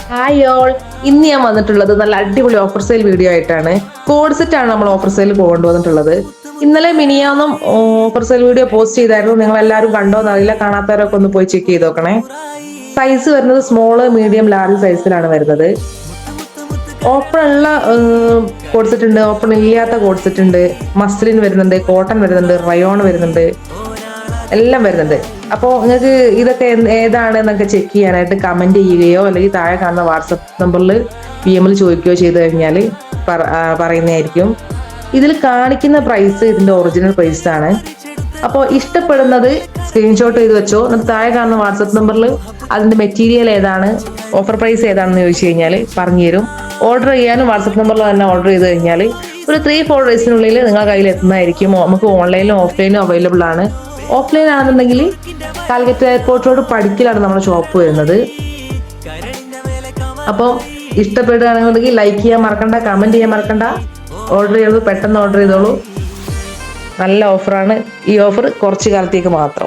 Hi all, ഇന്ന് ഞാൻ വന്നിട്ടുള്ളത് നല്ല അടിപൊളി ഓഫർ സെയിൽ വീഡിയോ ആയിട്ടാണ്. കോഡ് സെറ്റ് ആണ് നമ്മൾ ഓഫർ സെയിൽ കൊണ്ടുവന്നിട്ടുള്ളത്. ഇന്നലെ മിനിയാന്നും ഓഫർ സെയിൽ വീഡിയോ പോസ്റ്റ് ചെയ്തായിരുന്നു. നിങ്ങൾ എല്ലാവരും കണ്ടോന്ന് അറിയില്ല, കാണാത്തവരൊക്കെ ഒന്ന് പോയി ചെക്ക് ചെയ്ത് നോക്കണേ. സൈസ് വരുന്നത് സ്മോള്, മീഡിയം, ലാർജ് സൈസിലാണ് വരുന്നത്. ഓപ്പൺ ഉള്ള കോഡ് സെറ്റ് ഉണ്ട്, ഓപ്പൺ ഇല്ലാത്ത കോഡ് സെറ്റ് ഉണ്ട്, മസ്ലിൻ വരുന്നുണ്ട്, കോട്ടൺ വരുന്നുണ്ട്, റയോൺ വരുന്നുണ്ട്, എല്ലാം വരുന്നുണ്ട്. അപ്പോൾ നിങ്ങൾക്ക് ഇതൊക്കെ ഏതാണ് എന്നൊക്കെ ചെക്ക് ചെയ്യാനായിട്ട് കമന്റ് ചെയ്യുകയോ അല്ലെങ്കിൽ താഴെ കാണുന്ന വാട്സപ്പ് നമ്പറിൽ PM ചോദിക്കുകയോ ചെയ്തു കഴിഞ്ഞാൽ പറയുന്നതായിരിക്കും. ഇതിൽ കാണിക്കുന്ന പ്രൈസ് ഇതിന്റെ ഒറിജിനൽ പ്രൈസ് ആണ്. അപ്പോൾ ഇഷ്ടപ്പെടുന്നത് സ്ക്രീൻഷോട്ട് ചെയ്ത് വെച്ചോ. എന്നിട്ട് താഴെ കാണുന്ന വാട്സപ്പ് നമ്പറിൽ അതിന്റെ മെറ്റീരിയൽ ഏതാണ്, ഓഫർ പ്രൈസ് ഏതാണെന്ന് ചോദിച്ചു കഴിഞ്ഞാൽ പറഞ്ഞു തരും. ഓർഡർ ചെയ്യാനും വാട്സപ്പ് നമ്പറിൽ തന്നെ ഓർഡർ ചെയ്ത് കഴിഞ്ഞാൽ ഒരു 3-4 ഡേയ്സിനുള്ളിൽ നിങ്ങളുടെ കയ്യിൽ എത്തുന്നതായിരിക്കും. നമുക്ക് ഓൺലൈനിലും ഓഫ്ലൈനും അവൈലബിൾ ആണ്. ഓഫ്ലൈൻ ആണെന്നുണ്ടെങ്കിൽ കാലിക്കറ്റ് എയർപോർട്ട് റോഡ് പഠിക്കലാണ് നമ്മുടെ ഷോപ്പ് വരുന്നത്. അപ്പോൾ ഇഷ്ടപ്പെടുകയാണെന്നുണ്ടെങ്കിൽ ലൈക്ക് ചെയ്യാൻ മറക്കണ്ട, കമന്റ് ചെയ്യാൻ മറക്കണ്ട. ഓർഡർ ചെയ്തത് പെട്ടെന്ന് ഓർഡർ ചെയ്തോളൂ. നല്ല ഓഫറാണ്. ഈ ഓഫർ കുറച്ച് കാലത്തേക്ക് മാത്രം.